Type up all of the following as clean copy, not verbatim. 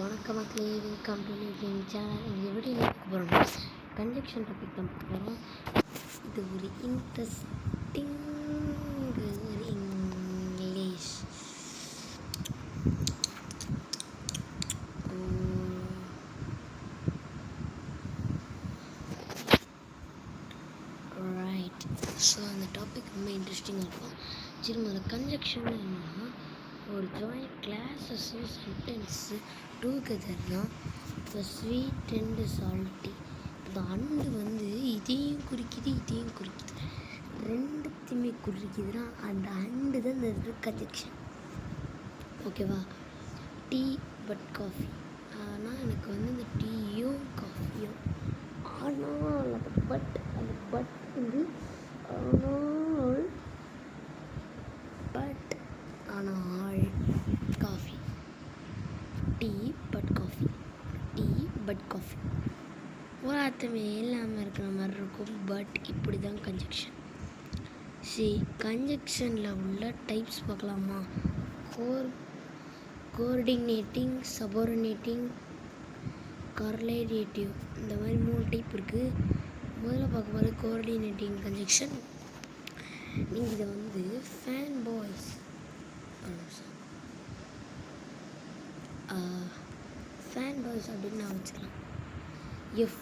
வணக்கம் மக்களே, welcome to new channel. இந்த வீடியோ பார்க்க போகிறோம்னா கன்ஜெக்ஷன் டாபிக் தான் பார்க்க போகிறோம். இது ஒரு இன்ட்ரெஸ்டிங் ஒரு இங்கிலீஷ். ரைட், ஸோ அந்த டாபிக் ரொம்ப இன்ட்ரெஸ்டிங்காக இருக்கும். சரி, முதல்ல கன்ஜெக்ஷன் என்னன்னா ஒரு ஜாயிண்ட் கிளாஸஸும் சென்டென்ஸு டூகெதர்னா இப்போ ஸ்வீட் அண்டு சால்ட்டி. இந்த அண்டு வந்து இதையும் குறிக்குது இதையும் குறிக்குது, ரெண்டுத்தையுமே குறிக்குதுன்னா அந்த அண்டு தான் இந்த கன்ஜெக்ஷன். ஓகேவா? Tea but coffee. ஆனால் எனக்கு வந்து இந்த டீயும் காஃபியும், ஆனால் அந்த பட் வந்து ஆனால் காஃபி. டீ பட் காஃபி ஒரு அர்த்தமே இல்லாமல் இருக்கிற மாதிரி இருக்கும். பட் இப்படி தான் கன்ஜெக்ஷன். சரி, கன்ஜெக்ஷனில் உள்ள டைப்ஸ் பார்க்கலாமா? கோஆர்டினேட்டிங், சபார்டினேட்டிங், கார்லேட்டிவ், இந்த மாதிரி 3 டைப் இருக்குது. முதல்ல பார்க்க போகிற கோஆர்டினேட்டிங் கன்ஜெக்ஷன். நீங்கள் இதை வந்து ஃபேன் பாய்ஸ் அப்படின்னு நான் வச்சுக்கலாம். எஃப்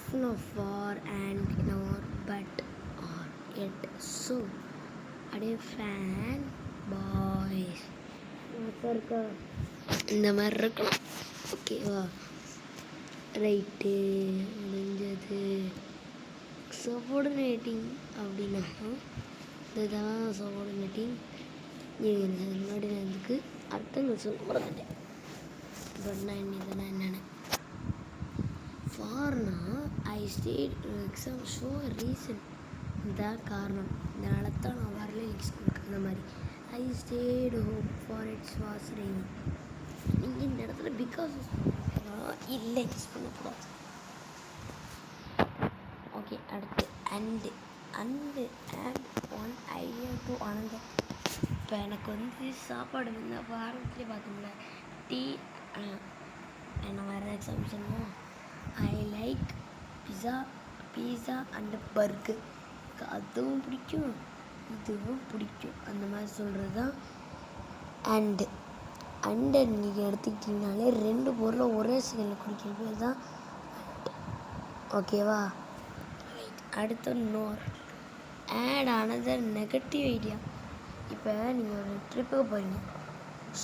ஃபார் அண்ட் நார் பட் ஆர் எட். ஸோ அப்படியே ஃபேன் பாய்ஸ் இருக்கா இந்த மாதிரி இருக்கலாம். ஓகேவா? ரைட்டு, முடிஞ்சது. சபார்டினேட்டிங் அப்படின்னா இதுதான் சபார்டினேட்டிங். முன்னாடி நான் இதுக்கு அர்த்தங்கள் சொல்ல மறந்துட்டேன். பட் நான் இதெல்லாம் என்னென்ன ஃபார்னா I stayed exam show reason, இதான் காரணம், இதனால தான் நான் வரல எக்ஸாமுக்கு. அந்த மாதிரி I stayed home for it's was rain. நீங்கள் இந்த இடத்துல பிகாஸ் இல்லை யூஸ் பண்ணக்கூடாது. ஓகே, அடுத்து and one idea to another. இப்போ எனக்கு வந்து சாப்பாடு வந்து அப்போ ஆரம்பத்துலேயே பார்த்தோம்ல டீ, என்ன வேறு எக்ஸாம்பிள் சொன்னோம். I like pizza and burger. அதுவும் பிடிக்கும் இதுவும் பிடிக்கும், அந்த மாதிரி சொல்கிறது தான் அண்டு. நீங்கள் எடுத்துக்கிட்டிங்கனாலே 2 பொருளை ஒரே செகண்டில் குடிக்கிற பேர் தான். ஓகேவா? அடுத்து நோர், ஆட் அனதர் நெகட்டிவ் ஐடியா. இப்போ நீங்கள் ஒரு ட்ரிப்புக்கு போகிறீங்க,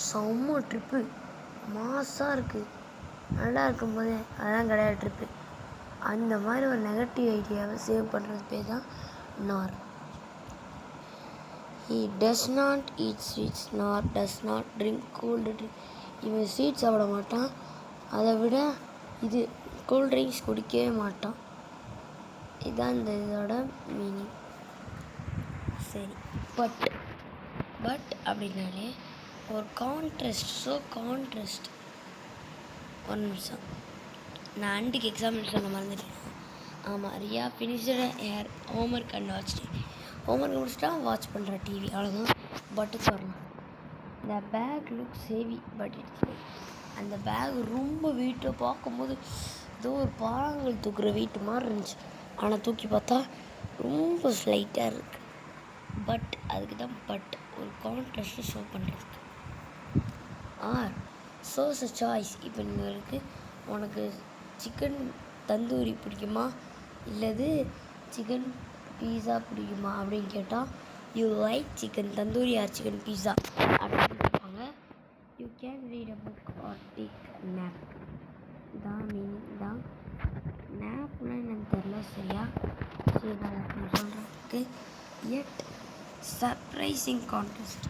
செம்ம ட்ரிப்பு, மாசாக இருக்குது, நல்லா இருக்கும்போதே அதெல்லாம் கிடையாது ட்ரிப்பு. அந்த மாதிரி ஒரு நெகட்டிவ் ஐடியாவை சேவ் பண்ணுறது பேர் தான் nor. He does not eat sweets nor does not drink cold drink. இவன் ஸ்வீட் சாப்பிட மாட்டான், அதை விட இது கூல் ட்ரிங்க்ஸ் குடிக்கவே மாட்டான். இதுதான் இந்த இதோட மீனிங். சரி, பட் அப்படின்னாலே ஒரு கான்ட்ராஸ்ட். So contrast. ஒரு நிமிஷம், நான் அண்டுக்கு எக்ஸாம்பிள் சொல்ல மறந்துட்டேன். ஆமாம், Riya finished her homework and watched. Homework முடிச்சுட்டா வாட்ச் பண்ணுற டிவி, அவ்வளோதான். பட்டுக்கு வரலாம். இந்த bag looks heavy but it's light. அந்த பேக் ரொம்ப வெயிட்டாக பார்க்கும்போது ஏதோ ஒரு பாறாங்கல் தூக்குற வெயிட் மாதிரி இருந்துச்சு, ஆனால் தூக்கி பார்த்தா ரொம்ப ஸ்லைட்டாக இருக்குது. பட் அதுக்கு தான் பட், ஒரு கான்ட்ராஸ்ட்டு ஷோ பண்ணுறதுக்கு. ஆர் சோஸ் சாய்ஸ். இப்போ உங்களுக்கு உனக்கு சிக்கன் தந்தூரி பிடிக்குமா இல்லது சிக்கன் பீஸா பிடிக்குமா அப்படின்னு கேட்டால் you like chicken tandoori or chicken pizza அப்படின்னு கேட்பாங்க. You can read a book R take nap. தான் மீனிங் தான். நேப்னா எனக்கு தெரில சரியா. சரி, நான் சொல்கிறதுக்கு எட் சர்ப்ரைசிங் கான்டெஸ்ட்.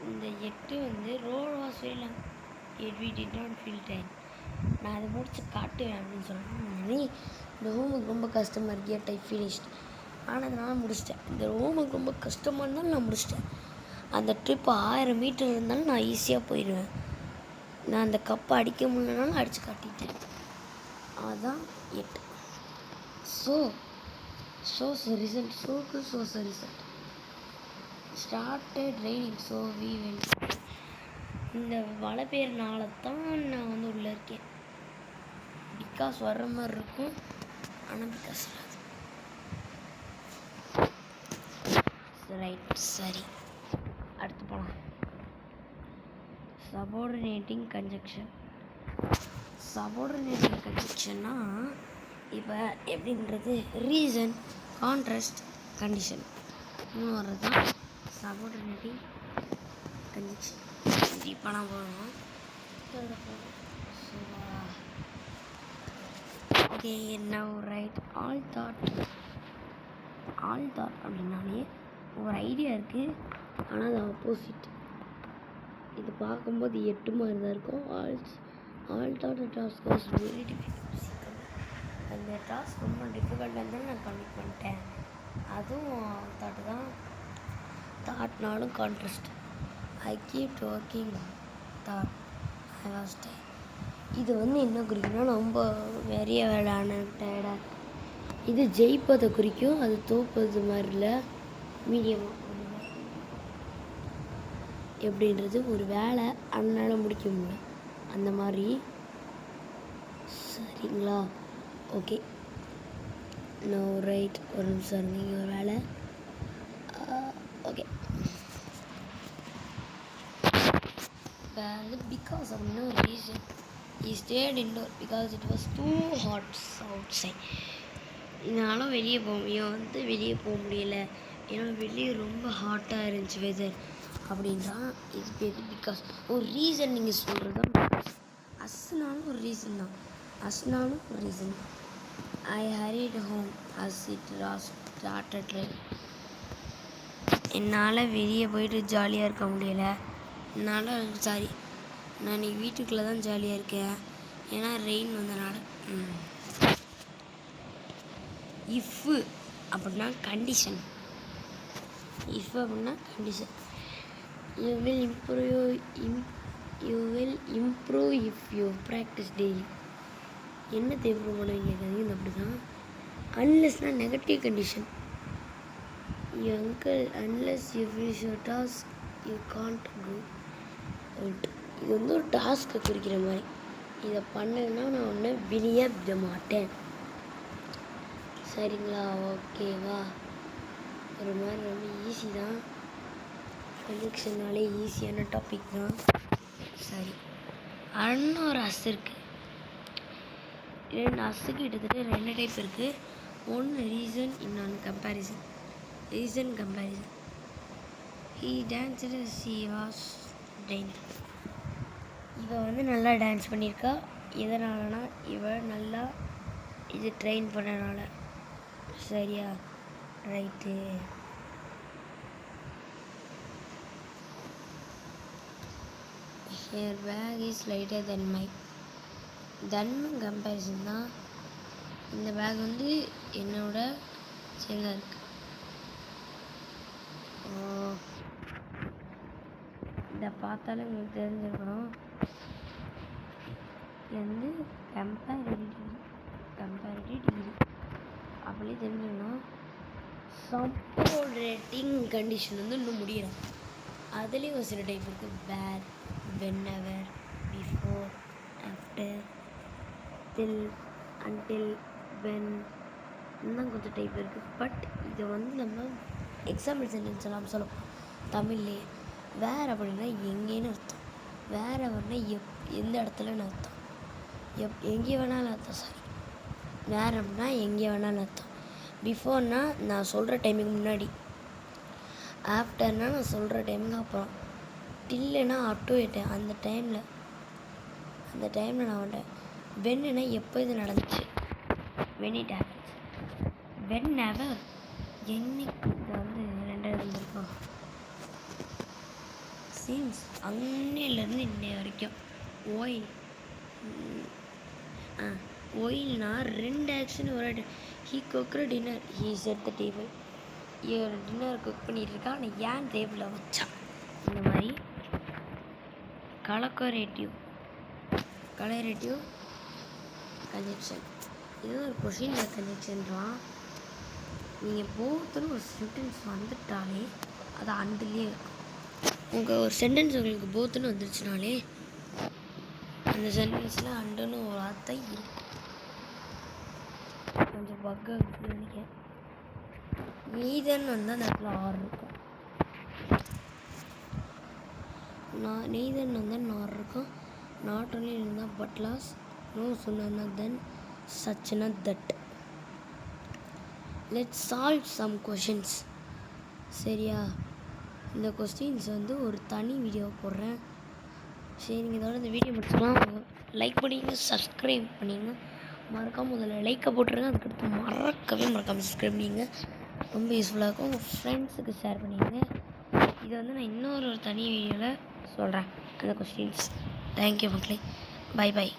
இந்த 8 வந்து role was well at we did not feel time. நான் அதை முடிச்சு காட்டுவேன் அப்படின்னு சொல்கிறேன். இந்த ஹோம்ஒர்க் ரொம்ப கஷ்டமாக இருக்கு, எட் ஐ ஃபினிஷ்ட். ஆனால் அதனால் முடிச்சிட்டேன். இந்த ஹோம்ஒர்க் ரொம்ப கஷ்டமாக இருந்தாலும் நான் முடிச்சிட்டேன். அந்த ட்ரிப் 1000 மீட்டர் இருந்தாலும் நான் ஈஸியாக போயிடுவேன். நான் அந்த கப்பை அடிக்க முடியலனாலும் அடித்து காட்டிட்டேன். அதுதான் எட். Shows result. Shows result. Started raining, so we went. இந்த மழை பெய்யறனால தான் நான் வந்து உள்ளே இருக்கேன். பிகாஸ் வர்ற மாதிரி இருக்கும், ஆனால் பிகாஸ் ரைட். சரி, அடுத்து போகலாம். Subordinating conjunction. சபார்டினேட்டிங் கன்ஜெக்ஷன்னா இப்போ எப்படின்றது ரீசன், கான்ட்ராஸ்ட், கண்டிஷன் மூணு வர்றது தான் சபார்டினேட்டிங் கன்ஜெக்ஷன். இப்போ நான் போகணும். Okay, now right all thought. All thought அப்படின்னாலே ஒரு ஐடியா இருக்குது, ஆனால் அது ஆப்போசிட். இது பார்க்கும்போது 8 மாதிரி தான் இருக்கும். All thought task was very difficult. அந்த டாஸ்க் ரொம்ப டிஃபிகல்ட்டாக இருந்தாலும் நான் கம்ப்ளீட் பண்ணிட்டேன். அதுவும் ஆல் தாட் தான். தாட்னாலும் contrast. I keep working though I was tired. இது வந்து என்ன குறிக்கும்னா ரொம்ப நிறைய வேலையான டயர்டாக. இது ஜெயிப்பதை குறிக்கும், அது தோப்பது மாதிரி இல்லை, மீடியமாக எப்படின்றது ஒரு வேலை அதனால முடிக்க முடியல அந்த மாதிரி. சரிங்களா? Okay, no right. ஒரு நிமிஷம் இருங்க, இங்கே ஒரு வேலை. ஓகே, வந்து பிகாஸ் அப்படின்னா ஒரு reason. He stayed indoor because it was too hot outside. இதனால இவன் வந்து வெளியே போக முடியல, ஏன்னா வெளியே ரொம்ப ஹாட்டாக இருந்துச்சு வெதர் அப்படின்றான். இது பேர் பிகாஸ். ஒரு ரீசன் நீங்கள் சொல்கிறது தான் பிகாஸ். அஸ்னாலும் ஒரு ரீசன் தான், அஸ்னாலும் ஒரு reason. I hurried home as it started rain. என்னால் வெளியே போயிட்டு ஜாலியாக இருக்க முடியல. சாரி, நான் இன்றைக்கி வீட்டுக்குள்ளே தான் ஜாலியாக இருக்கேன், ஏன்னா ரெயின் வந்தனால. இஃப்பு அப்படின்னா கண்டிஷன். இஃப் அப்படின்னா condition. You will improve if you practice daily. என்ன இம்ப்ரூவ் பண்ணுவீங்க கேட்குறீங்க, அப்படி தான். அன்லெஸ்னால் negative condition. You uncle unless you finish your task you can't go out. இது வந்து ஒரு டாஸ்க்கை குறிக்கிற மாதிரி. இதை பண்ணேன்னா நான் ஒன்று வெளியே விட மாட்டேன். சரிங்களா? ஓகேவா? ஒரு மாதிரி ரொம்ப ஈஸி தான். கன்ஜெக்ஷன்னாலே ஈஸியான டாபிக் தான். சரி, இன்னொரு அஸ் இருக்குது. அஸ்ஸுக்கு கிட்டத்தட்ட 2 டைப் இருக்குது. ஒன்று ரீசன், இன்னொன்று comparison. Reason, comparison. He danced she was train. இவள் வந்து நல்லா டான்ஸ் பண்ணியிருக்கா. எதனாலனா இவள் நல்லா இது ட்ரெயின் பண்ணனால. சரியா? Right. Her bag is lighter than mine. தன்மை கம்பேரிசன் தான். இந்த பேக் வந்து என்னோட சின்னதாக இருக்கு. இதை பார்த்தாலே உங்களுக்கு தெரிஞ்சிருக்கணும். இது வந்து கம்பேரிட்டிவ் டிகிரி அப்படியே தெரிஞ்சுக்கணும். சப்போர்டினேட்டிங் கண்டிஷன் வந்து இன்னும் முடியல. அதுலேயும் ஒரு சில டைப் இருக்குது. Where, whenever, before, after, till, until, when, இன்னும் கொஞ்சம் டைப் இருக்குது. பட் இதை வந்து நம்ம எக்ஸாம்பிள் சென்டென்ஸ் எல்லாம் சொல்லலாம் தமிழ்லேயே. வேர் அப்படின்னா எங்கேன்னு அர்த்தம். வேர் அப்படின்னா எந்த இடத்துலன்னு அர்த்தம். எங்கே வேணாலும் அர்த்தம். சாரி, வேர் அப்படின்னா எங்கே வேணாலும் அர்த்தம். பிஃபோர்னால் நான் சொல்கிற டைமுக்கு முன்னாடி. ஆஃப்டர்னால் நான் சொல்கிற டைமுக்கு அப்புறம். டில்லுனா அப் டு எட்டு அந்த டைமில் நான் வந்துட்டேன். வென்னுனா எப்போ இது நடந்துச்சு, when it happens. When never என்னைக்கு இது வந்து 2 இருந்திருக்கோம். சீன்ஸ் அன்னையிலேருந்து இன்னை வரைக்கும். ஒயில்னா 2 ஆக்ஷன் ஒரு. He cooked dinner, he set the table. Dinner cook பண்ணிகிட்டு இருக்கா, ஆனால் ஏன் டேபிளில் வச்சான். இந்த மாதிரி கலரேட்டிவ் கன்ஜெக்ஷன். இது ஒரு கொஷினில் கன்ஜெக்ஷன்றான். நீங்கள் போத்துன்னு ஒரு சென்டென்ஸ் வந்துட்டாலே அது அண்டுலேயே இருக்கும். உங்கள் ஒரு சென்டென்ஸ் உங்களுக்கு போத்துன்னு வந்துருச்சுனாலே அந்த சென்டென்ஸில் அண்டுன்னு ஒரு வார்த்தை இருக்கும். கொஞ்சம் பக்காக இருக்குன்னு நினைக்கிறேன். நீதன் வந்து அந்த இடத்துல ஆர் இருக்கும். நீதன் வந்து ஆர் இருக்கும். நாட் ஒன்லி இருந்தால் பட் லாஸ், நோ சொன்னா தென், சச்னா that. Let's solve some questions. சரியா? இந்த கொஸ்டின்ஸ் வந்து ஒரு தனி வீடியோ போடுறேன். சரி, நீங்கள் இதோட இந்த வீடியோ முடிச்சுக்கலாம். லைக் பண்ணிங்க, சப்ஸ்கிரைப் பண்ணிங்க. மறக்காமல் முதல்ல லைக்கை போட்டுருங்க. அதுக்கடுத்து மறக்காமல் சப்ஸ்கிரைப் பண்ணிங்க. ரொம்ப யூஸ்ஃபுல்லாக இருக்கும். உங்கள் ஃப்ரெண்ட்ஸுக்கு ஷேர் பண்ணிங்க. இதை வந்து நான் இன்னொரு தனி வீடியோவில் சொல்கிறேன் அந்த கொஸ்டின்ஸ். தேங்க்யூ மக்களே. பை.